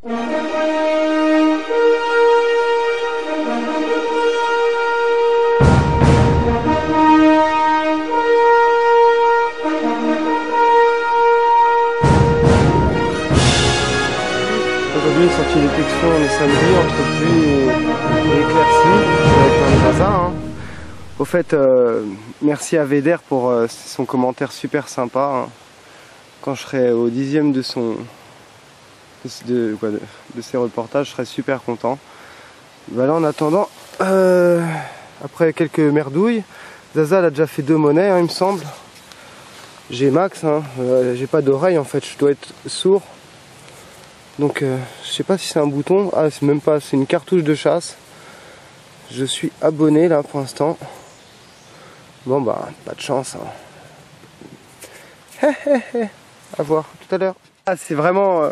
Aujourd'hui, sortie détection, on est samedi, entre pluie et éclaircie, avec Mme Zaza. Hein. Au fait, merci à Véder pour son commentaire super sympa. Hein. Quand je serai au 10e de ses reportages, je serai super content. Bah là, en attendant, après quelques merdouilles, Zaza elle a déjà fait 2 monnaies, hein, il me semble. J'ai Max, hein, j'ai pas d'oreille en fait, je dois être sourd. Donc je sais pas si c'est un bouton, ah c'est même pas, c'est une cartouche de chasse. Je suis abonné là pour l'instant. Bon bah, pas de chance. Hein. À voir tout à l'heure. Ah c'est vraiment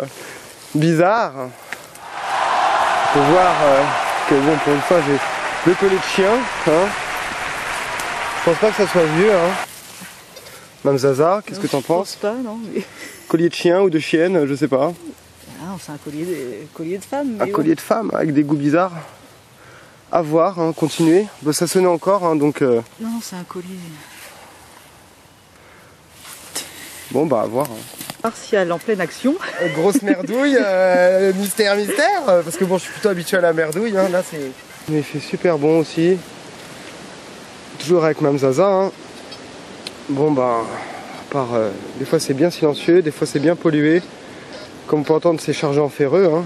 bizarre. Faut voir que bon pour une fois j'ai le collier de chien. Hein. Je pense pas que ça soit vieux. Hein. Mme Zaza, qu'est-ce que t'en penses? Pas, non, mais... Collier de chien ou de chienne, je sais pas. Ah, c'est un collier de femme. Un collier de femme avec des goûts bizarres. À voir, hein, continuer. Bah, ça sonnait encore, hein, donc... Non, c'est un collier. Bon, bah, à voir. Hein. Martial en pleine action. Grosse merdouille, mystère, parce que bon, je suis plutôt habitué à la merdouille, hein, là c'est... Mais il fait super bon aussi. Toujours avec Mme Zaza, hein. Bon, bah, à part... des fois c'est bien silencieux, des fois c'est bien pollué. Comme on peut entendre, c'est chargé en ferreux, hein.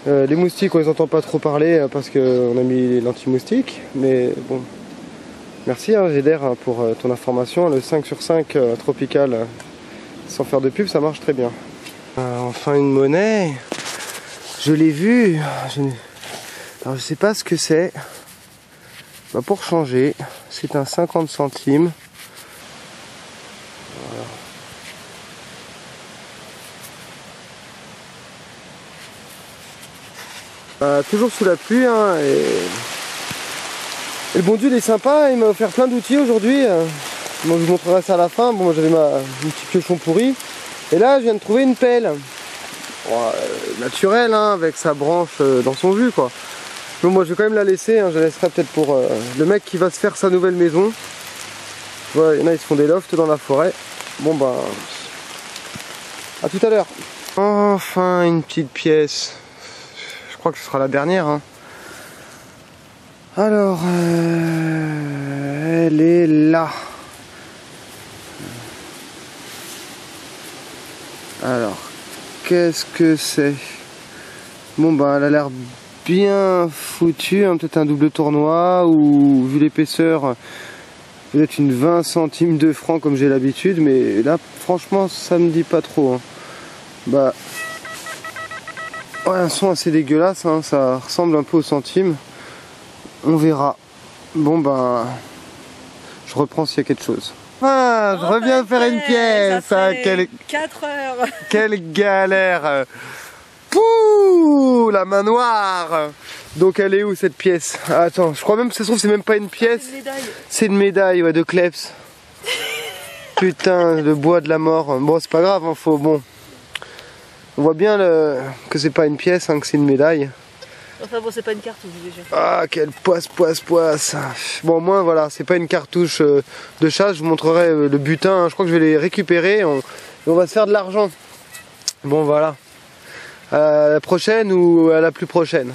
Les moustiques, on les entend pas trop parler parce qu'on a mis l'anti-moustique, mais bon, merci hein, Véder pour ton information. Le 5 sur 5 tropical, sans faire de pub, ça marche très bien. Enfin une monnaie, je l'ai vue, alors je sais pas ce que c'est. Bah, pour changer, c'est un 50 centimes. Toujours sous la pluie hein, et le bon Dieu il est sympa, il m'a offert plein d'outils aujourd'hui. Bon, je vous montrerai ça à la fin. Bon, moi j'avais mon petit piochon pourri et là je viens de trouver une pelle naturelle hein, avec sa branche dans son jus quoi. Donc moi je vais quand même la laisser, hein, je la laisserai peut-être pour le mec qui va se faire sa nouvelle maison. Voilà, il y en a ils se font des lofts dans la forêt. Bon bah à tout à l'heure. Enfin une petite pièce. Je crois que ce sera la dernière. Hein. Alors, elle est là. Alors, qu'est-ce que c'est? Bon, bah, elle a l'air bien foutue. Hein, peut-être un double tournoi ou, vu l'épaisseur, peut-être une 20 centimes de francs comme j'ai l'habitude. Mais là, franchement, ça me dit pas trop. Hein. Bah. Ouais, un son assez dégueulasse, hein, ça ressemble un peu au centime. On verra. Bon ben, je reprends s'il y a quelque chose. Ah, je reviens faire une pièce. Ça fait 4 heures. Quelle galère. Pouh, la main noire. Donc elle est où cette pièce? Attends, je crois même que ça se trouve c'est même pas une pièce. C'est une médaille ouais, de Kleps. Putain, le bois de la mort. Bon c'est pas grave, hein, faut bon. On voit bien que c'est pas une pièce, hein, que c'est une médaille. Enfin bon, c'est pas une cartouche déjà. Ah, quelle poisse. Bon, au moins, voilà, c'est pas une cartouche de chasse. Je vous montrerai le butin. Hein. Je crois que je vais les récupérer. On va se faire de l'argent. Bon, voilà. À la prochaine ou à la plus prochaine.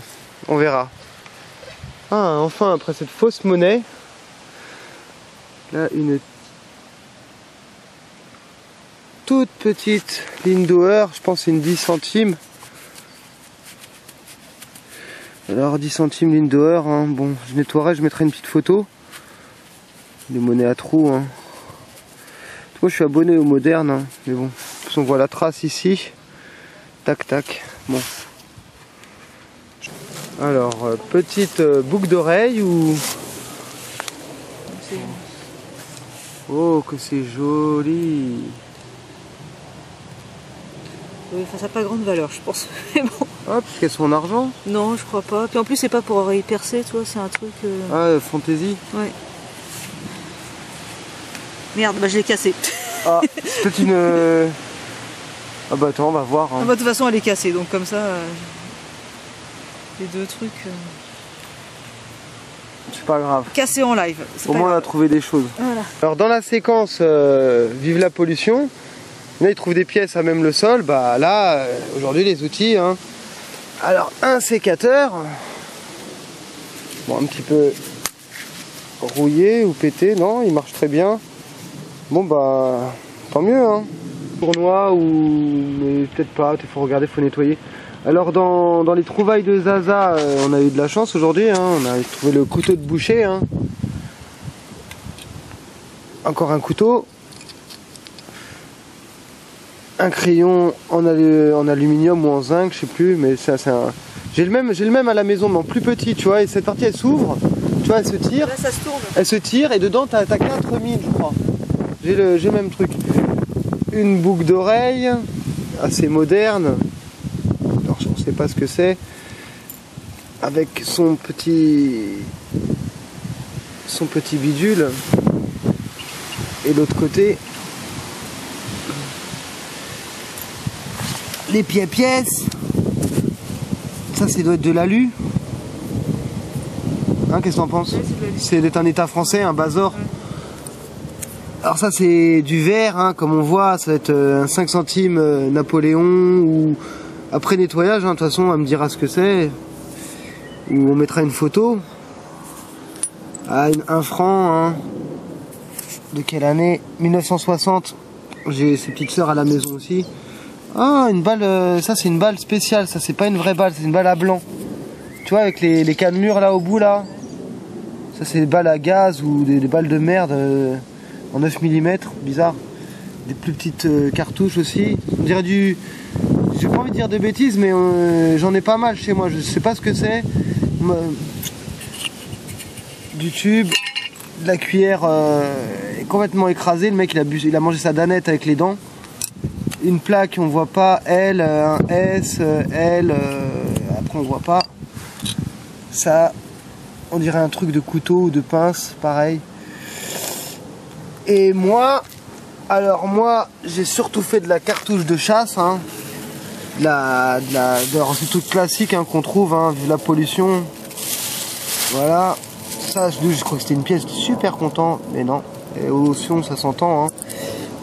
On verra. Ah, enfin, après cette fausse monnaie. Là, une toute petite Lindauer, je pense que c'est une 10 centimes. Alors 10 centimes Lindauer, hein. Bon je nettoierai, je mettrai une petite photo. Les monnaies à trous. Hein. Moi je suis abonné au moderne, hein. Mais bon, on voit la trace ici. Tac tac, bon. Alors, petite boucle d'oreille ou... Oh que c'est joli. Oui, enfin, ça n'a pas grande valeur, je pense. Mais bon. Ah, parce qu'elles sont en argent? Non, je crois pas. Puis en plus, c'est pas pour oreille percée, tu vois, c'est un truc. Ah, fantaisie? Ouais. Merde, bah je l'ai cassé. Ah, c'est peut-être une. Ah bah attends, on va voir. Hein. Ah bah, de toute façon elle est cassée, donc comme ça, les deux trucs... C'est pas grave. Cassés en live. Au moins on a trouvé des choses. Voilà. Alors dans la séquence Vive la pollution, là ils trouvent des pièces à même le sol, bah là aujourd'hui les outils. Hein. Alors un sécateur, bon un petit peu rouillé ou pété, non il marche très bien. Bon bah tant mieux hein. Tournoi ou mais peut-être pas, il faut regarder, il faut nettoyer. Alors dans les trouvailles de Zaza, on a eu de la chance aujourd'hui, hein. On a trouvé le couteau de boucher. Hein. Encore un couteau. Un crayon en aluminium ou en zinc, je sais plus, mais ça c'est un... J'ai le même à la maison, mais en plus petit, tu vois, et cette partie elle s'ouvre, tu vois, elle se tire. Là ça se tourne. Elle se tire et dedans t'as 4 mines, je crois. J'ai le même truc. Une boucle d'oreille, assez moderne. Alors je ne sais pas ce que c'est. Avec son petit bidule. Et l'autre côté, les pièces. Ça, doit être de l'alu. Hein, qu'est-ce que t'en penses? C'est un état français, un Bazor. Alors ça, c'est du verre, hein, comme on voit. Ça va être un 5 centimes Napoléon. Ou après nettoyage, hein, de toute façon, elle me dira ce que c'est. Ou on mettra une photo. Ah, 1 franc. Hein. De quelle année? 1960. J'ai ses petites sœurs à la maison aussi. Ah, une balle, ça c'est une balle spéciale, ça c'est pas une vraie balle, c'est une balle à blanc. Tu vois, avec les cannelures là au bout là. Ça c'est des balles à gaz ou des balles de merde en 9 mm, bizarre. Des plus petites cartouches aussi. On dirait du... J'ai pas envie de dire de bêtises, mais j'en ai pas mal chez moi, je sais pas ce que c'est. Du tube, de la cuillère complètement écrasée, le mec il a mangé sa danette avec les dents. Une plaque, on voit pas, L, un S, L, après on voit pas. Ça, on dirait un truc de couteau ou de pince, pareil. Et moi, alors moi, j'ai surtout fait de la cartouche de chasse, hein. C'est tout classique hein, qu'on trouve, hein, vu la pollution. Voilà. Ça, je crois que c'était une pièce, j'étais super content, mais non. Et au son, ça s'entend, hein.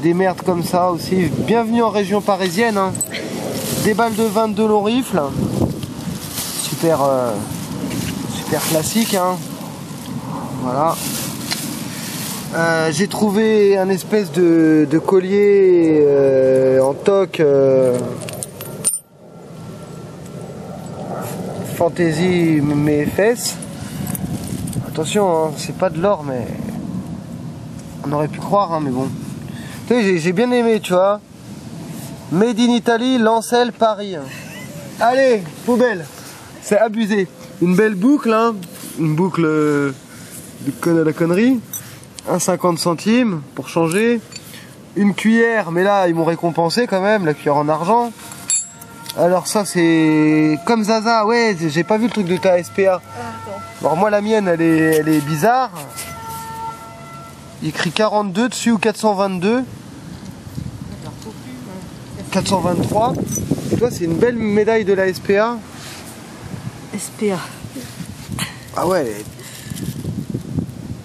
Des merdes comme ça aussi. Bienvenue en région parisienne. Hein. Des balles de 22 long rifle. Super, super classique. Hein. Voilà. J'ai trouvé un espèce de collier en toc. Fantaisie mes fesses. Attention, hein, c'est pas de l'or, mais on aurait pu croire, hein, mais bon. J'ai bien aimé, tu vois. Made in Italy, Lancel, Paris. Allez, poubelle. C'est abusé. Une belle boucle, hein. Une boucle de la connerie. 1,50 centimes pour changer. Une cuillère, mais là, ils m'ont récompensé quand même, la cuillère en argent. Alors ça, c'est comme Zaza. Ouais, j'ai pas vu le truc de ta SPA. Alors moi, la mienne, elle est bizarre. Il écrit 42 dessus ou 422. 423. Et toi, c'est une belle médaille de la SPA. SPA. Ah ouais.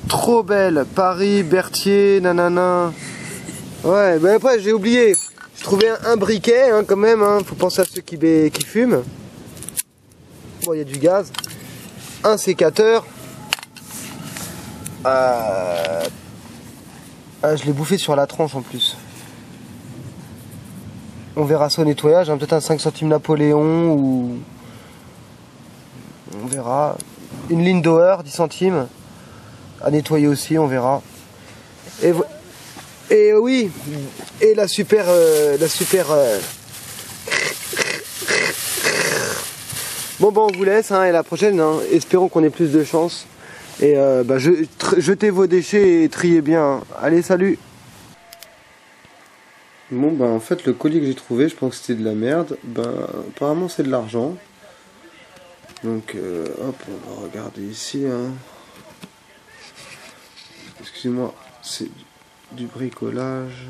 Trop belle. Paris, Berthier, nanana. Ouais, mais après, j'ai oublié. J'ai trouvé un briquet, hein, quand même. Hein. Faut penser à ceux qui fument. Bon, il y a du gaz. Un sécateur. Ah, je l'ai bouffé sur la tranche en plus. On verra ça au nettoyage, hein, peut-être un 5 centimes Napoléon ou... On verra. Une ligne d'Auer, 10 centimes. À nettoyer aussi, on verra. Et oui, et la super... Bon bah on vous laisse, hein, et la prochaine, hein, espérons qu'on ait plus de chance. Et jetez vos déchets et triez bien. Hein. Allez, salut. Bon bah en fait le colis que j'ai trouvé, je pense que c'était de la merde. Apparemment c'est de l'argent. Donc hop, on va regarder ici. Hein. Excusez-moi, c'est du bricolage.